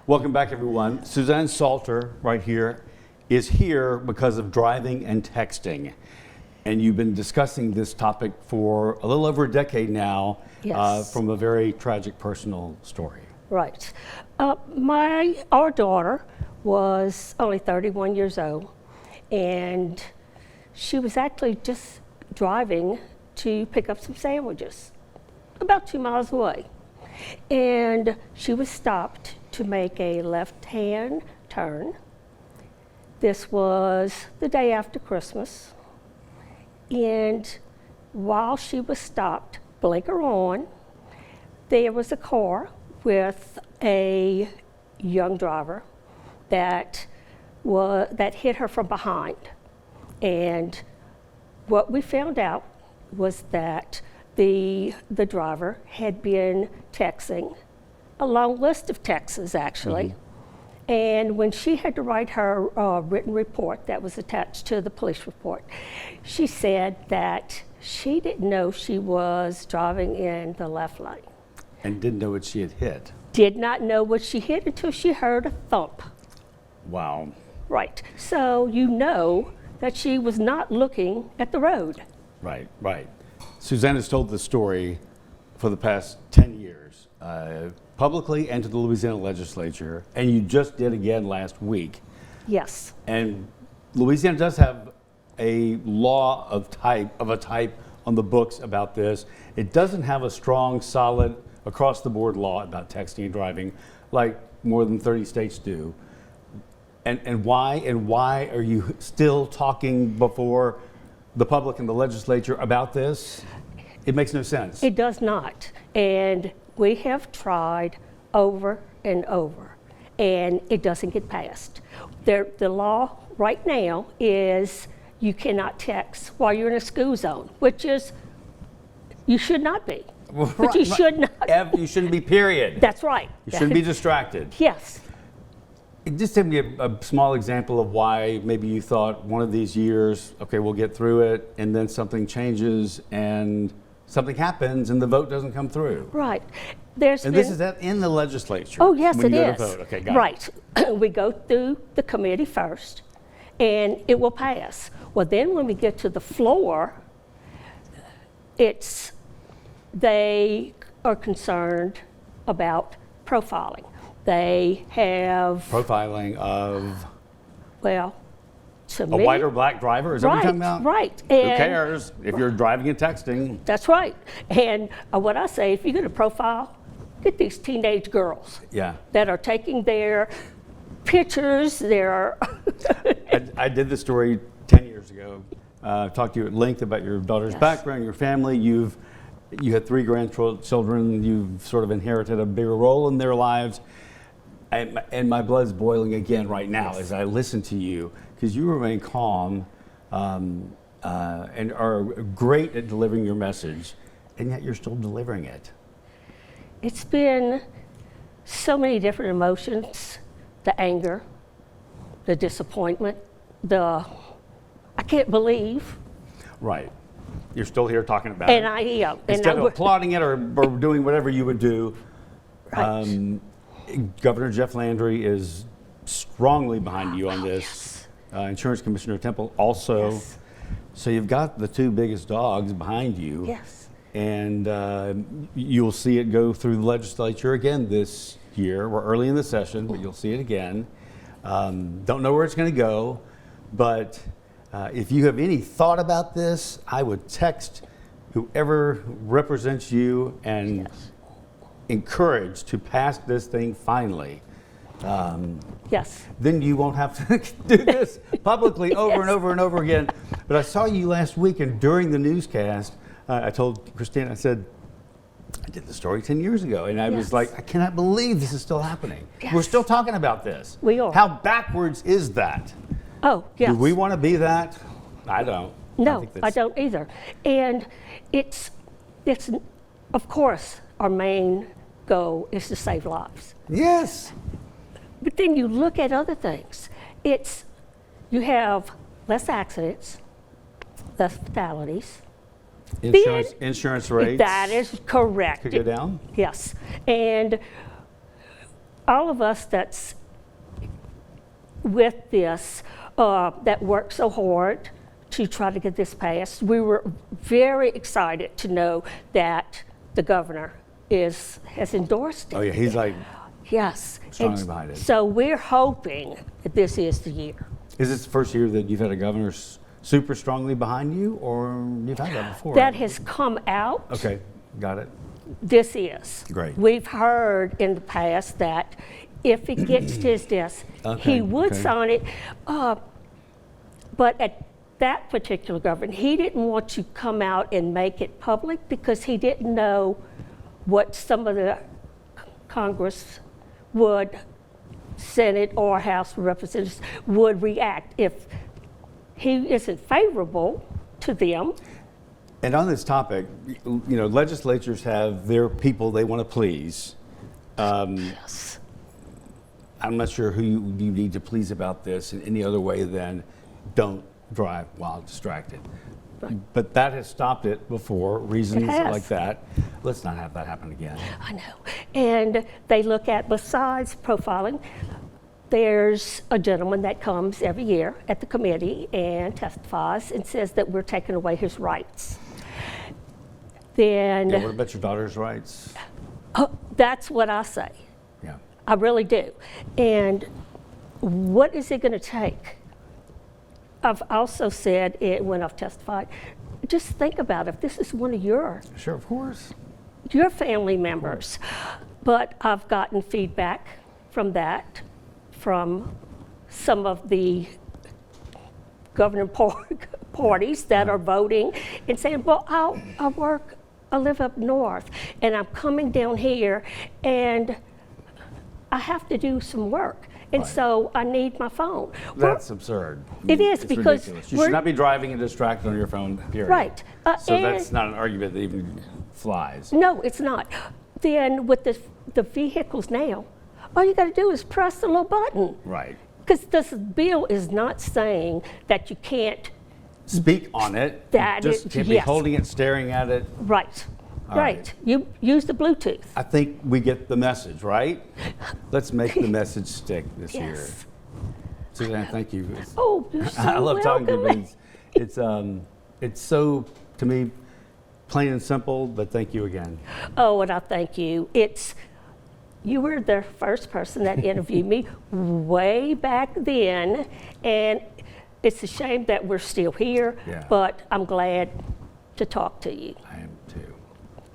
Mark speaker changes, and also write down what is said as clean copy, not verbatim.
Speaker 1: Welcome back, everyone. Suzanne Salter, right here, is here because of driving and texting. And you've been discussing this topic for a little over a decade now,
Speaker 2: Yes.
Speaker 1: from a very tragic personal story.
Speaker 2: Right. Our daughter was only 31 years old, and she was actually just driving to pick up some sandwiches about 2 miles away. And she was stopped to make a left-hand turn. This was the day after Christmas. And while she was stopped, blinker on, there was a car with a young driver that hit her from behind. And what we found out was that the driver had been texting, a long list of texts actually. And when she had to write her written report that was attached to the police report, she said that she didn't know she was driving in the left lane.
Speaker 1: And didn't know what she had hit.
Speaker 2: Did not know what she hit until she heard a thump.
Speaker 1: Wow.
Speaker 2: Right. So you know that she was not looking at the road.
Speaker 1: Right, right. Suzanne has told the story for the past 10 years, publicly and to the Louisiana legislature, and you just did again last week.
Speaker 2: Yes.
Speaker 1: And Louisiana does have a law of a type on the books about this. It doesn't have a strong, solid, across-the-board law about texting and driving like more than 30 states do. And why are you still talking before the public and the legislature about this? It makes no sense.
Speaker 2: It does not. And we have tried over and over, and it doesn't get passed. The law right now is you cannot text while you're in a school zone, which is, you should not be. But you should not.
Speaker 1: You shouldn't be, period.
Speaker 2: That's right.
Speaker 1: You shouldn't be distracted.
Speaker 2: Yes.
Speaker 1: Just give me a small example of why maybe you thought one of these years, okay, we'll get through it, and then something changes and something happens and the vote doesn't come through.
Speaker 2: Right.
Speaker 1: This is that in the legislature?
Speaker 2: Oh, yes,
Speaker 1: when
Speaker 2: it
Speaker 1: you
Speaker 2: is.
Speaker 1: go to vote. Okay, got
Speaker 2: right. We go through the committee first, and it will pass. Well, then when we get to the floor, they are concerned about profiling. They have
Speaker 1: profiling of,
Speaker 2: well, to
Speaker 1: a
Speaker 2: me,
Speaker 1: white or black driver. Is that what you're talking about?
Speaker 2: Right.
Speaker 1: Who cares if you're driving and texting?
Speaker 2: That's right. And what I say, if you're going to profile, get these teenage girls that are taking their pictures.
Speaker 1: I did this story 10 years ago. Talked to you at length about your daughter's background, your family. You had 3 grandchildren. You've sort of inherited a bigger role in their lives. And my blood's boiling again right now as I listen to you, because you remain calm and are great at delivering your message, and yet you're still delivering it.
Speaker 2: It's been so many different emotions: the anger, the disappointment, I can't believe. Right.
Speaker 1: You're still here talking about
Speaker 2: and
Speaker 1: it.
Speaker 2: I am.
Speaker 1: Instead of applauding it or doing whatever you would do.
Speaker 2: Right.
Speaker 1: Governor Jeff Landry is strongly behind you on this.
Speaker 2: Yes.
Speaker 1: Insurance Commissioner Temple also.
Speaker 2: Yes.
Speaker 1: So you've got the 2 biggest dogs behind you.
Speaker 2: Yes.
Speaker 1: And you'll see it go through the legislature again this year. We're early in the session, but you'll see it again. Don't know where it's going to go, but if you have any thought about this, I would text whoever represents you and encourage to pass this thing finally.
Speaker 2: Yes.
Speaker 1: Then you won't have to do this publicly over and over and over again. But I saw you last week, and during the newscast, I told Christine, I said, I did the story 10 years ago, and I was like, I cannot believe this is still happening.
Speaker 2: Yes.
Speaker 1: We're still talking about this.
Speaker 2: We are.
Speaker 1: How backwards is that?
Speaker 2: Oh, yes.
Speaker 1: Do we want to be that? I don't.
Speaker 2: No, I don't either. And it's of course, our main goal is to save lives.
Speaker 1: Yes.
Speaker 2: But then you look at other things. You have less accidents, less fatalities.
Speaker 1: Insurance rates.
Speaker 2: That is correct.
Speaker 1: Could go down.
Speaker 2: Yes. And all of us that's with this, that worked so hard to try to get this passed, we were very excited to know that the governor has endorsed it.
Speaker 1: Oh yeah, he's like
Speaker 2: Yes.
Speaker 1: strongly behind it.
Speaker 2: So we're hoping that this is the year.
Speaker 1: Is this the first year that you've had a governor super strongly behind you, or you've had that before?
Speaker 2: That has come out.
Speaker 1: Okay, got it.
Speaker 2: This is.
Speaker 1: Great.
Speaker 2: We've heard in the past that if it gets to his desk,
Speaker 1: Okay,
Speaker 2: he would
Speaker 1: okay.
Speaker 2: sign it. But at that particular governor, he didn't want to come out and make it public because he didn't know what some of the Congress would, Senate or House of Representatives would react if he isn't favorable to them.
Speaker 1: And on this topic, you know, legislatures have their people they want to please.
Speaker 2: Yes.
Speaker 1: I'm not sure who you need to please about this in any other way than don't drive while distracted.
Speaker 2: Right.
Speaker 1: But that has stopped it before, reasons
Speaker 2: has.
Speaker 1: like that. Let's not have that happen again.
Speaker 2: I know. And they look at, besides profiling, there's a gentleman that comes every year at the committee and testifies and says that we're taking away his rights. Then
Speaker 1: Yeah, what about your daughter's rights?
Speaker 2: that's what I say.
Speaker 1: Yeah.
Speaker 2: I really do. And what is it going to take? I've also said it when I've testified, just think about if this is one of your
Speaker 1: Sure, of course.
Speaker 2: family members. But I've gotten feedback from that, from some of the governing parties that are voting and saying, well, I live up north and I'm coming down here and I have to do some work. And
Speaker 1: Right.
Speaker 2: so I need my phone.
Speaker 1: That's absurd.
Speaker 2: It is,
Speaker 1: It's
Speaker 2: because
Speaker 1: ridiculous. You
Speaker 2: we're-
Speaker 1: should not be driving and distracted on your phone, period.
Speaker 2: Right.
Speaker 1: So
Speaker 2: And-
Speaker 1: that's not an argument that even flies.
Speaker 2: No, it's not. Then with the vehicles now, all you got to do is press the little button.
Speaker 1: Right.
Speaker 2: Because this bill is not saying that you can't,
Speaker 1: Speak on it.
Speaker 2: That
Speaker 1: just
Speaker 2: is-
Speaker 1: can't
Speaker 2: yes.
Speaker 1: be holding it, staring at it.
Speaker 2: right,
Speaker 1: All
Speaker 2: right.
Speaker 1: right.
Speaker 2: You use the Bluetooth.
Speaker 1: I think we get the message, right? Let's make the message stick this year.
Speaker 2: Yes.
Speaker 1: Suzanne, thank you.
Speaker 2: Oh, you're so
Speaker 1: I love talking to you.
Speaker 2: welcome.
Speaker 1: But it's so, to me, plain and simple, but thank you again.
Speaker 2: Oh, and I thank you. You were the first person that interviewed me way back then, and it's a shame that we're still here,
Speaker 1: Yeah.
Speaker 2: but I'm glad to talk to you.